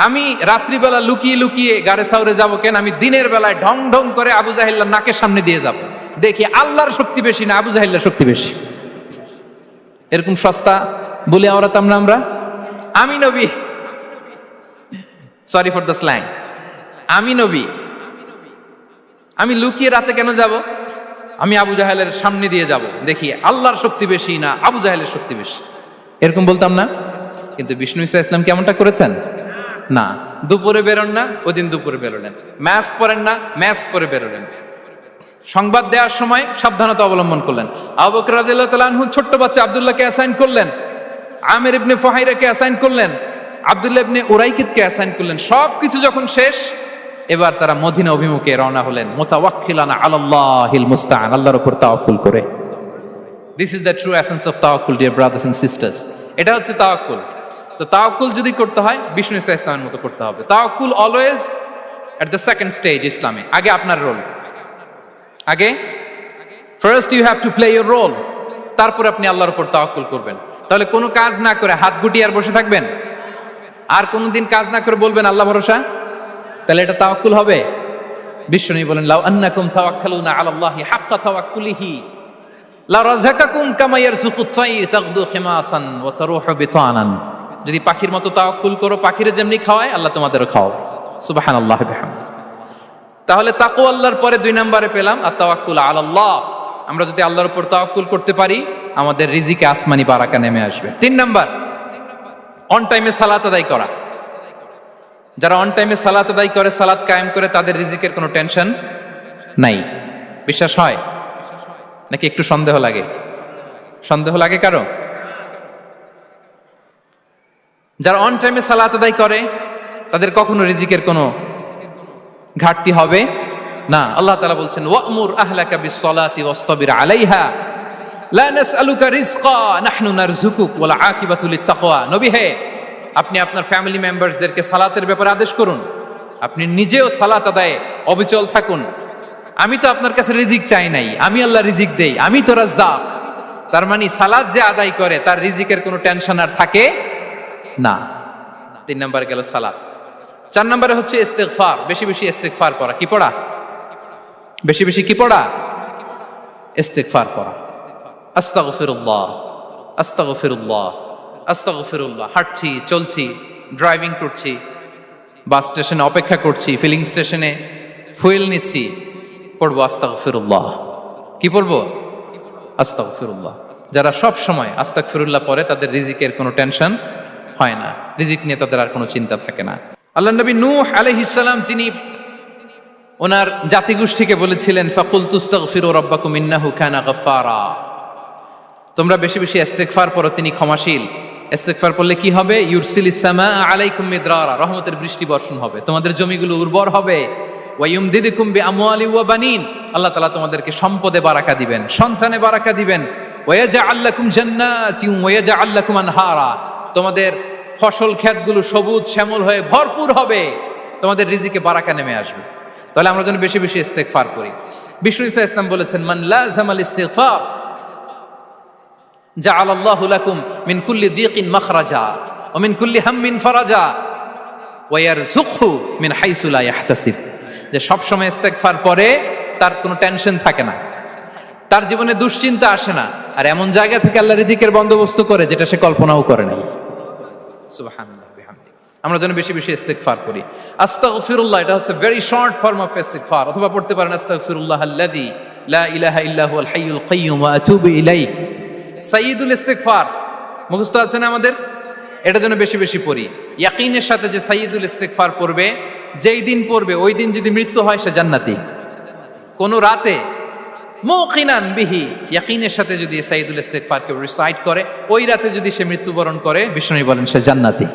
আমি রাত্রিবেলা লুকিয়ে লুকিয়ে গারে সাউরে যাব কেন, আমি দিনের বেলায় ঢং ঢং করে আবু জাহেলের নাকের সামনে দিয়ে যাব, দেখি আল্লাহর শক্তি বেশি না আবু জাহেলের শক্তি বেশি। এরকম সস্তা বলে আওড়াতাম না আমরা, আমি নবী, সরি ফর দ্য স্ল্যাং, আমি নবী, আমি লুকিয়ে রাতে কেন যাব, আমি আবু জাহেলের সামনে দিয়ে যাব, দেখি আল্লাহর শক্তি বেশি না আবু জাহেলের শক্তি বেশি, এরকম বলতাম না। কিন্তু বিষ্ণু ঈসা ইসলাম কেমনটা করেছেন? না, দুপুরে বেরোন না, ওই দিন দুপুরে বেরোলেন। মাস্ক পরেন না, মাস্ক পরে বেরোলেন। সংবাদ দেওয়ার সময় সাবধানতা অবলম্বন করলেন। আবু বকর রাদিয়াল্লাহু তাআলা আনহু ছোট্ট বাচ্চা আব্দুল্লাহকে অ্যাসাইন করলেন, আমির ইবনে ফুহাইরাকে অ্যাসাইন করলেন, আব্দুল্লাহ ইবনে উরাইকিতকে অ্যাসাইন করলেন। সবকিছু যখন শেষ, এবার তারা মদিনা অভিমুখে রওনা হলেন, মুতাওয়াক্কিলানা আলাল্লাহিল মুস্তাআন, আল্লাহর উপর তাওয়াক্কুল করে। This is the true essence of তাওয়াক্কুল, ডিয়ার ব্রাদার্স এন্ড সিস্টার্স। এটা হচ্ছে তাওয়াক্কুল। তো তাওয়াক্কুল যদি করতে হয় বিষ্ণু ঈসা ইসলামের মতো করতে হবে। তাওয়াক্কুল always at the second stage ইসলামে। আগে আপনার রোল, আগে first you have to play your role, তারপর আপনি আল্লাহর উপর তাওয়াক্কুল করবেন। তাহলে কোনো কাজ না করে হাত গুটিয়ে আর বসে থাকবেন, আর কোনোদিন কাজ না করে বলবেন আল্লাহ ভরসা, তাহলে এটা তাওয়াক্কুল হবে? বিশ্বনবী বলেন লাউ আন্নাকুম তাওয়াক্কালুনা আলাল্লাহি হাক্কা তাওয়াক্কুলিহি লা রাযাকাকুম কামা ইয়ারযুকুত তায়র তাগদু খিমাসান ওয়া তারুহু বিতানান। যদি পাখির মতো তাওয়াক্কুল করো, পাখিরে যেমনি খাওয়ায় আল্লাহ তোমাদেরও খাওয়াবে। সুবহানাল্লাহি ওয়া বিহামদিহি। তাহলে তাকওয়া আল্লাহর পরে 2 নম্বরে পেলাম আত তাওয়াক্কুল আলাল্লাহ। আমরা যদি আল্লাহর উপর তাওয়াক্কুল করতে পারি, আমাদের রিজিকে আসমানি বারাকা নেমে আসবে। 3 নাম্বার, অন টাইমে সালাত আদায় করা। যারা অন টাইমে সালাত আদায় করে, সালাত কায়েম করে, তাদের রিজিকের কোনো টেনশন নাই। বিশ্বাস হয় নাকি একটু সন্দেহ লাগে? সন্দেহ লাগে কারো? যারা অন টাইমে সালাত আদায় করে তাদের কখনো রিজিকের কোনো ঘাটতি হবে না। আল্লাহ তাআলা বলছেন ওয়া'মুর আহলাকা বিস-সালাতি ওয়াসতাবির আলাইহা লা নাসআলুকা রিজকা নাহনু নারযুকুক ওয়াল আকিবাতু লিত-তাকওয়া। নবী হে, আপনি আপনার ফ্যামিলি মেম্বারসদেরকে সালাতের ব্যাপারে আদেশ করুন, আপনি নিজেও সালাত আদায়ে অবিচল থাকুন। আমি তো আপনার কাছে রিজিক চাই নাই, আমি আল্লাহ রিজিক দেই, আমি তো রাজ্জাক। তার মানে সালাত যে আদায় করে তার রিজিকের কোনো টেনশন আর থাকে না। 3 নম্বরে গেল সালাত। 4 নম্বরে হচ্ছে ইস্তিগফার, বেশি বেশি ইস্তিগফার পড়া। কি পড়া? বেশি বেশি কি পড়া? ইস্তিগফার পড়া। আস্তাগফিরুল্লাহ, আস্তাগফিরুল্লাহ, আস্তাগফিরুল্লাহ। হাঁটছি, চলছি, ড্রাইভিং করছি, বাস স্টেশনে অপেক্ষা করছি, ফিলিং স্টেশনে ফুয়েল নিচ্ছি, পড়বো আস্তাগফিরুল্লাহ। কি পড়বো? আস্তাগফিরুল্লাহ। যারা সব সময় আস্তাগফিরুল্লাহ পড়ে তাদের রিজিকের কোনো টেনশন হয় না, রিজিক নিয়ে তাদের আর কোনো চিন্তা থাকে না। আল্লাহ নবী নূহ আলাইহিস সালাম যিনি ওনার জাতিগোষ্ঠীকে বলেছিলেন ফাকুলতু আস্তাগফিরু রাব্বাকুম ইন্নাহু কানা গাফফারা, তোমরা বেশি বেশি ইস্তিগফার পড়ো, তিনি ক্ষমাশীল। ইস্তিগফার পড়লে কি হবে? ইউরসিলিস সামা আলাইকুম মিদরারা, রহমতের বৃষ্টি বর্ষণ হবে, তোমাদের জমিগুলো উর্বর হবে। ওয়া ইউমদিদুকুম বিআমওয়ালি ওয়া বানিন, আল্লাহ তাআলা তোমাদেরকে সম্পদে বারাকা দিবেন, সন্তানে বারাকা দিবেন। ওয়া ইয়াজআল লাকুম জান্নাতিন ওয়া ইয়াজআল লাকুম আনহারা, তোমাদের ফসল ক্ষেতগুলো সবুজ শ্যামল হয়ে ভরপুর হবে, তোমাদের রিজিকে বারাকা নেমে আসবে। তাহলে আমরা যেন বেশি বেশি ইস্তিগফার করি। বিষ্ণু ঈসা ইসলাম বলেছেন মান লাযামাল ইস্তিগফার জাআলাল্লাহু লাকুম মিন কুল্লি দিকিন মাখরাজা ওয়া মিন কুল্লি হাম্মিন ফারাজা ওয়া ইয়ারযুকহু মিন হাইসু লা ইয়াহতাসিব। যে সব সময় ইস্তিগফার পরে তার কোনো টেনশন থাকে না, তার জীবনে দুশ্চিন্তা আসে না, আর এমন জায়গা থেকে আল্লাহ রিজিকের বন্দোবস্ত করে যেটা সে কল্পনাও করে নাই। সুবহানাল্লাহ বিহামদিহি। আমরা যেন বেশি বেশি ইস্তিগফার করি। আস্তাগফিরুল্লাহ, এটা হচ্ছে ভেরি শর্ট ফর্ম অফ ইস্তিগফার। অথবা পড়তে পারেন আস্তাগফিরুল্লাহ আল্লাযী লা ইলাহা ইল্লা হুয়াল হাইয়ুল কাইয়্যুম ওয়া আতুবু ইলাইহি। সাইয়্যিদুল ইস্তিগফার মুখস্থ আছে না আমাদের? এটা যেন বেশি বেশি পড়ি। ইয়াকিনের সাথে যে সাইয়্যিদুল ইস্তিগফার পড়বে, যেই দিন পড়বে ওই দিন যদি মৃত্যু হয় সে জান্নাতি। কোন রাতে মুকিনান বিহি, ইয়াকিনের সাথে যদি সাইয়্যিদুল ইস্তিগফারকে রিসাইট করে, ওই রাতে যদি সে মৃত্যুবরণ করে, বিষ্ণু বলেন সে জান্নাতি।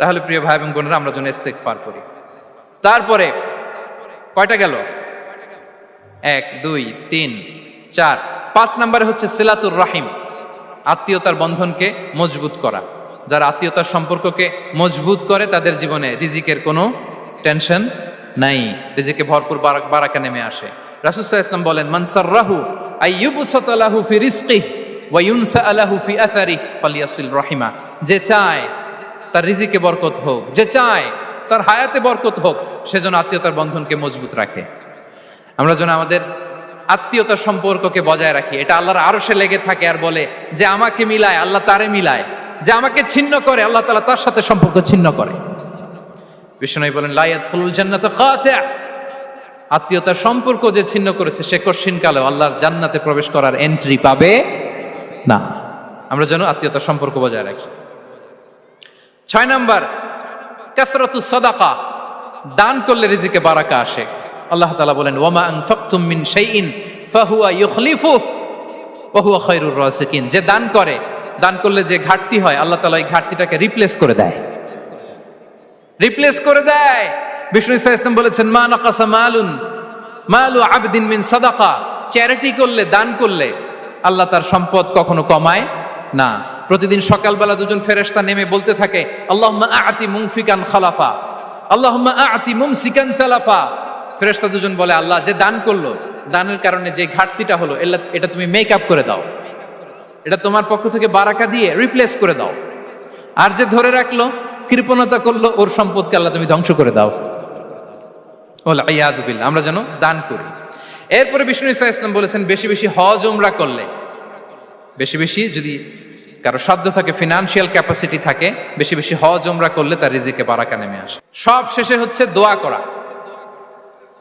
তাহলে প্রিয় ভাই এবং বোনেরা, আমরা যেন ইস্তিগফার করি। তারপরে কয়টা গেল? 1 2 3 4 5 নম্বরে হচ্ছে সিলাতুর রাহিম, আত্মীয়তার বন্ধনকে মজবুত করা। যারা আত্মীয়তার সম্পর্ককে মজবুত করে তাদের জীবনে রিজিকের কোনো টেনশন নাই, রিজিকে ভরপুর বারাকা নেমে আসে। রাসূল সাল্লাল্লাহু আলাইহি ওয়াসাল্লাম বলেন, মান সাররাহু আইয়ুবসাতা লাহু ফি রিজকিহি ওয়া ইউনসা লাহু ফি আসারিহি ফালিয়াসিল রাহিমা। যে চায় তার রিজিকে বরকত হোক, যে চায় তার হায়াতে বরকত হোক, সেজন্য আত্মীয়তার বন্ধনকে মজবুত রাখে। আমরা যেন আমাদের আত্মীয়তার সম্পর্ককে বজায় রাখি। এটা আল্লাহর আরশে লেগে থাকে আর বলে যে আমাকে মিলায় আল্লাহ তারে মিলায়, যে আমাকে ছিন্ন করে আল্লাহ তাআলা তার সাথে সম্পর্ক ছিন্ন করে। বিষ্ণু বলেন, লা ইয়াদখুলুল জান্নাতা খাতি', আত্মীয়তার সম্পর্ক যে ছিন্ন করেছে সে কশিনকালেও আল্লাহর জান্নাতে প্রবেশ করার এন্ট্রি পাবে না। আমরা যেন আত্মীয়তার সম্পর্ক বজায় রাখি। 6 নাম্বার, কাসরাতুস সাদাকা, দান করলে রিজিকে বারাকা আসে। আল্লাহ তাআলা বলেন, ওয়ামা আনফাকতুম মিন শাইইন ফাহুয়া ইউখলিফুহু ওয়া হুয়া খায়রুর রাযিকিন। যে দান করে, দান করলে যে ঘাটতি হয় আল্লাহ তাআলা এই ঘাটতিটাকে রিপ্লেস করে দেয়, রিপ্লেস করে দেয়। বিষ্ণু সাল্লাল্লাহু আলাইহি ওয়াসাল্লাম বলেছেন, মা নাকাসা মালু আবদিন মিন সাদাকা, চ্যারিটি করলে, দান করলে আল্লাহ তার সম্পদ কখনো কমায় না। প্রতিদিন সকালবেলা দুজন ফেরেশতা নেমে বলতে থাকে, আল্লাহুম্মা আ'তি মুনফিকান খালাফা, আল্লাহুম্মা আ'তি মুমসিকান চালাফা। ফেরেশতা দুজন বলে, আল্লাহ যে দান করলো, দানের কারণে যে ঘাটতিটা হলো এটা তুমি মেক আপ করে দাও, এটা তোমার পক্ষ থেকে বারাকা দিয়ে রিপ্লেস করে দাও। আর যে ধরে রাখলো, কৃপণতা করলো, ওর সম্পদকে আল্লাহ তুমি ধ্বংস করে দাও। ওয়াল ইয়াদু বিল্লাহ। আমরা যেন দান করি। এরপরে বিষ্ণু সাল্লাল্লাহু আলাইহি ওয়াসাল্লাম বলেছেন, বেশি বেশি হজ উমরা করলে, বেশি বেশি যদি কারো সাধ্য থাকে, ফিনান্সিয়াল ক্যাপাসিটি থাকে, বেশি বেশি হজ উমরা করলে তার রিজিকে বারাকা নেমে আসে। সব শেষে হচ্ছে দোয়া করা,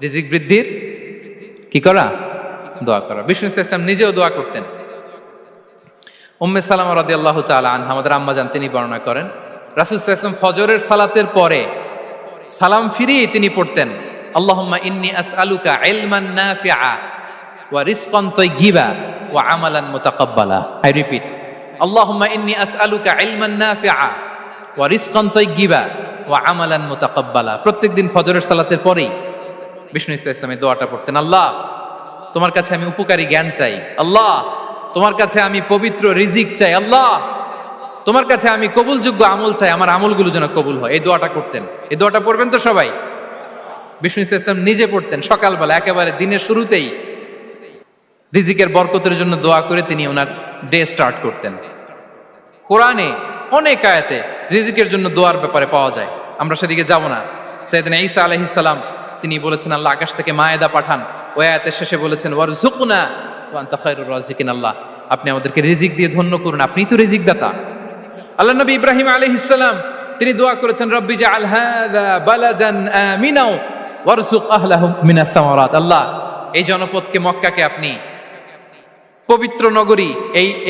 রিজিক বৃদ্ধির কি করা? দোয়া করা। বিষ্ণু সাল্লাল্লাহু আলাইহি ওয়াসাল্লাম নিজেও দোয়া করতেন। উম্মে সালামা রাদিয়াল্লাহু তাআলা আনহা, আমাদের আম্মা জান, তিনি বর্ণনা করেন, রাসূল সাল্লাল্লাহু আলাইহি ওয়াসাল্লাম ফজরের সালাতের পরে সালাম ফিরিয়ে তিনি পড়তেন, আল্লাহুম্মা ইন্নী আসআলুকা ইলমান নাফিআ ওয়া রিজকান তাইয়্যিবা ওয়া আমালান মুতাকাব্বালা। আই রিপিট, আল্লাহুম্মা ইন্নী আসআলুকা ইলমান নাফিআ ওয়া রিজকান তাইয়্যিবা ওয়া আমালান মুতাকাব্বালা। প্রত্যেকদিন ফজরের সালাতের পরেই বিষ্ণু ইসলাম এই দোয়াটা পড়তেন, আল্লাহ তোমার কাছে আমি উপকারী জ্ঞান চাই, আল্লাহ তোমার কাছে আমি পবিত্র রিজিক চাই, আল্লাহ তোমার কাছে আমি কবুলযোগ্য আমল চাই, আমার আমলগুলো যেন কবুল হয়। এই দোয়াটা করতেন। এই দোয়াটা পড়বেন তো সবাই। বিষ্ণু ইসলাম নিজে পড়তেন সকালবেলা, একেবারে দিনের শুরুতেই রিজিকের বরকতের জন্য দোয়া করে তিনি ওনার ডে স্টার্ট করতেন। কোরআনে অনেক আয়াতে রিজিকের জন্য দোয়ার ব্যাপারে পাওয়া যায়, আমরা সেদিকে যাব না। সাইয়েদনা ঈসা আলাইহিস সালাম তিনি বলেছেন, আল্লাহ আকাশ থেকে মায়েদা পাঠান। ওই আয়াতের শেষে বলেছেন, ওয়ারযুকনা ওয়া আনতা খায়রুর রাযিকিন, আল্লাহ আপনি আমাদেরকে রিজিক দিয়ে ধন্য করুন, আপনিই তো রিজিক দাতা। আল্লাহ নবী ইব্রাহিম আলাইহিস সালাম তিনি দোয়া করেছেন, রব্বি জাআল হাযা বালাদান আমিনা ওয়ারযুক আহলাহু মিনাস সামারাত, আল্লাহ এই জনপদকে, মক্কাকে আপনি পবিত্র নগরী,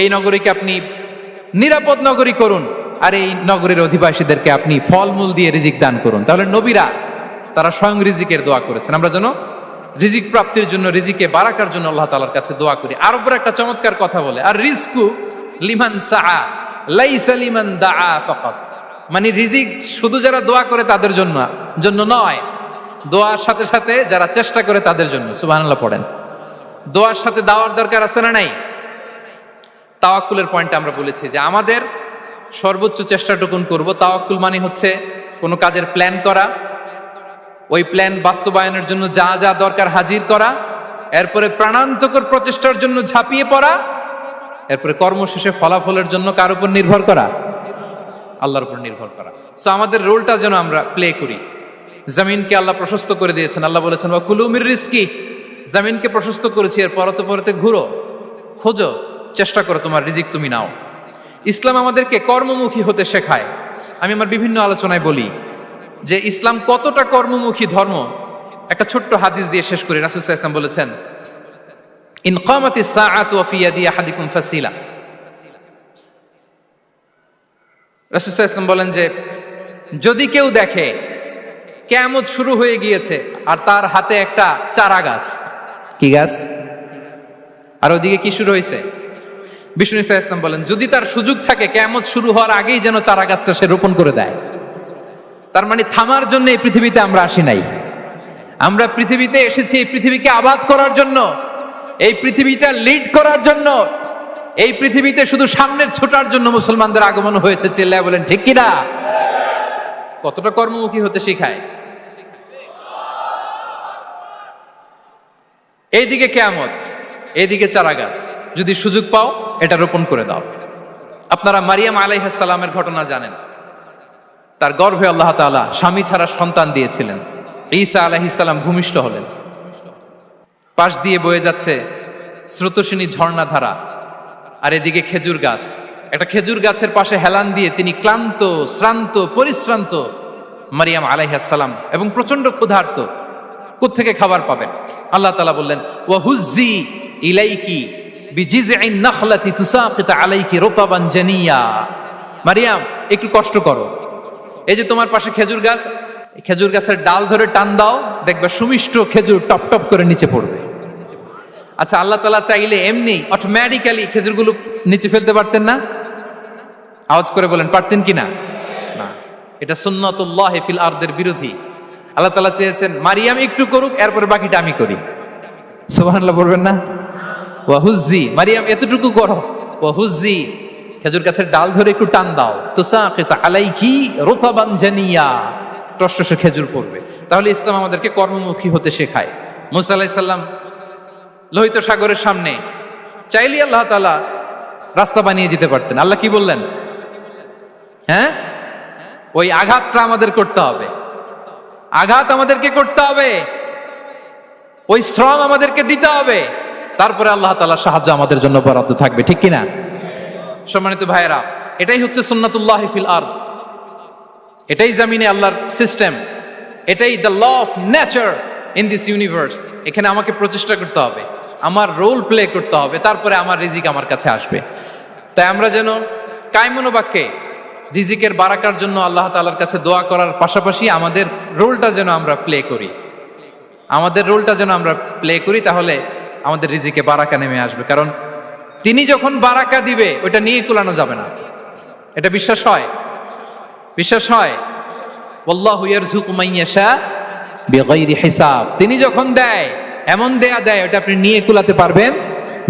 এই নগরীকে আপনি নিরাপদ নগরী করুন, আর এই নগরীর অধিবাসীদেরকে আপনি ফলমূল দিয়ে রিজিক দান করুন। তাহলে নবীরা তারা স্বয়ং রিজিকের দোয়া করেছেন। আমরা যেন রিজিক প্রাপ্তির জন্য, রিজিকে বারাকার জন্য আল্লাহ তাআলার কাছে দোয়া করি। আর উপর একটা চমৎকার কথা বলে, আর রিজকু লিমান সাআ লাইসা লিমান দাআ ফাকাত, মানে রিজিক শুধু যারা দোয়া করে তাদের জন্য নয়, দোয়ার সাথে সাথে যারা চেষ্টা করে তাদের জন্য। সুবহানাল্লাহ পড়েন। দোয়ার সাথে দাওয়ার দরকার আছে না নাই? তাওয়াক্কুলের পয়েন্টটা আমরা বলেছি যে আমাদের সর্বোচ্চ চেষ্টাটুকুন করব। তাওয়াক্কুল মানে হচ্ছে কোনো কাজের প্ল্যান করা, ওই প্ল্যান বাস্তবায়নের জন্য যা যা দরকার হাজির করা, এরপরে প্রাণান্তকর প্রচেষ্টার জন্য ঝাঁপিয়ে পড়া, এরপরে কর্মশেষে ফলাফলের জন্য কার উপর নির্ভর করা? আল্লাহর উপর নির্ভর করা। সো আমাদের রোলটা যেন আমরা প্লে করি। জমিনকে আল্লাহ প্রশস্ত করে দিয়েছেন, আল্লাহ বলেছেন ওয়া কুলু মির রিজকি, জমিনকে প্রশস্ত করেছি, এর পরতে পরতে ঘুরো, খোঁজো, চেষ্টা করো তোমার রিজিক তুমি নাও। ইসলাম আমাদেরকে কর্মমুখী হতে শেখায়। আমি আমার বিভিন্ন আলোচনায় বলি যে ইসলাম কতটা কর্মমুখী ধর্ম। একটা ছোট্ট হাদিস দিয়ে শেষ করি। রাসূল সাল্লাল্লাহু আলাইহি ওয়াসাল্লাম বলেছেন, ইন কামাতিস সাআতু ওয়া ফি ইয়াদি আহাদিকুম ফাসিলা। রাসূল সাল্লাল্লাহু আলাইহি ওয়াসাল্লাম বলেন যে যদি কেউ দেখে কিয়ামত শুরু হয়ে গিয়েছে আর তার হাতে একটা চারা গাছ, কি গাছ, আর ওদিকে কি শুরু হয়েছে, বিষ্ণু সাল্লাল্লাহু আলাইহি ওয়াসাল্লাম বলেন যদি তার সুযোগ থাকে কিয়ামত শুরু হওয়ার আগেই যেন চারা গাছটা সে রোপণ করে দেয়। তার মানে থামার জন্য এই পৃথিবীতে আমরা আসি নাই। আমরা পৃথিবীতে এসেছি এই পৃথিবীকে আবাদ করার জন্য, এই পৃথিবীটা লিড করার জন্য। এই পৃথিবীতে শুধু সামনের ছোটার জন্য মুসলমানদের আগমন হয়েছে। চিল্লায় বলেন ঠিক কিনা? কতটা কর্মমুখী হতে শেখায়। এইদিকে কিয়ামত, এইদিকে চারা গাছ, যদি সুযোগ পাও এটা রোপণ করে দাও। আপনারা মারিয়াম আলাইহিস সালামের ঘটনা জানেন। তার গর্ভে আল্লাহ তাআলা স্বামী ছাড়া সন্তান দিয়েছিলেন। ঈসা আলাইহিস সালাম ভূমিষ্ঠ হলেন। পাশ দিয়ে বয়ে যাচ্ছে স্রোতস্বিনী ঝর্ণাধারা, আর এদিকে খেজুর গাছ। একটা খেজুর গাছের পাশে হেলান দিয়ে তিনি ক্লান্ত, শ্রান্ত, পরিশ্রান্ত মারিয়াম আলাইহিস সালাম, এবং প্রচন্ড ক্ষুধার্ত। কোত্থেকে খাবার পাবেন? আল্লাহ তাআলা বললেন, ওয়া হুজ্জি ইলাইকি বিজিযইন নাখলাতি তুসাকিত আলাইকি রুতাবান জানিয়া। মারিয়াম, একটু কষ্ট করো। এই যে তোমার পাশে খেজুর গাছ, খেজুর গাছের ডাল ধরে টান দাও, দেখবে সুমিষ্ট খেজুর টপ টপ করে নিচে পড়বে। আচ্ছা, আল্লাহ তাআলা চাইলে এমনি অটোমেটিক্যালি খেজুরগুলো নিচে ফেলতে পারতেন না? আওয়াজ করে বলেন, পারতেন কি না? না, এটা সুন্নাতুল্লাহ ফিল আরদের বিরোধী। আল্লাহ তাআলা চেয়েছেন মারিয়াম একটু করুক, এরপরে বাকিটা আমি করি। সুবহানাল্লাহ বলবেন না? ওয়া হুজ্জি, মারিয়াম এতটুকু করো। ওয়া হুজ্জি, খেজুর গাছের ডাল ধরে একটু টান দাও, তুসাকিত আলাইকি রুতাবান জানিয়া, টসটসে খেজুর পড়বে। তাহলে ইসলাম আমাদেরকে কর্মমুখী হতে শেখায়। মুসা আলাইহিস সালাম লোহিত সাগরের সামনে চাইলে আল্লাহ তাআলা রাস্তা বানিয়ে দিতে পারতেন। আল্লাহ কি বললেন? হ্যাঁ, ওই আঘাতটা আমাদের করতে হবে, আঘাত আমাদেরকে করতে হবে, ওই শ্রম আমাদেরকে দিতে হবে, তারপরে আল্লাহ তাআলার সাহায্য আমাদের জন্য বরাদ্দ থাকবে। ঠিক কিনা? সম্মানিত ভাইয়েরা, এটাই হচ্ছে সুন্নাতুল্লাহ ফিল আরদ। এটাই জামিনে আল্লাহর সিস্টেম, এটাই the law of nature in this universe. এখানে আমাকে প্রচেষ্টা করতে হবে, আমার রোল প্লে করতে হবে, তারপরে আমার রিজিক আমার কাছে আসবে। তাই আমরা যেন কায়মনোবাক্যে রিজিকের বারাকার জন্য আল্লাহ তাআলার কাছে দোয়া করার পাশাপাশি আমাদের রোলটা যেন আমরা প্লে করি, আমাদের রোলটা যেন আমরা প্লে করি, তাহলে আমাদের রিজিকে বারাকা নেমে আসবে। কারণ তিনি যখন বারাকা দিবে ওইটা নিয়ে কুলানো যাবে না। এটা বিশ্বাস হয়? বিশ্বাস হয়? ওয়াল্লাহু ইয়ারযুকু মান ইয়াশা বিগাইরি হিসাব। তিনি যখন দেয় এমন দেয়া দেয় ওটা আপনি নিয়ে কুলাতে পারবেন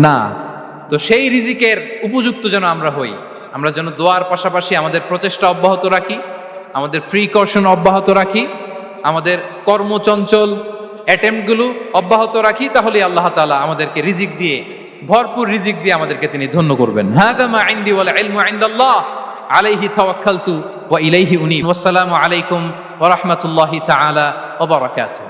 না। তো সেই রিজিকের উপযুক্ত যেন আমরা হই। আমরা যেন দোয়ার পাশাপাশি আমাদের প্রচেষ্টা অব্যাহত রাখি, আমাদের প্রিকশন অব্যাহত রাখি, আমাদের কর্মচঞ্চল অ্যাটেম্পটগুলো অব্যাহত রাখি, তাহলে আল্লাহ তাআলা আমাদেরকে রিজিক দিয়ে, ভরপুর রিজিক দিয়ে আমাদেরকে তিনি ধন্য করবেন। হাযা মা ইনদি ওয়াল ইলমু ইনদাল্লাহ আলাইহি তাওয়াক্কালতু ওয়া ইলাইহি উনীব। ওয়াসসালামু আলাইকুম ওয়া রাহমাতুল্লাহি তাআলা ওয়া বারাকাতুহু।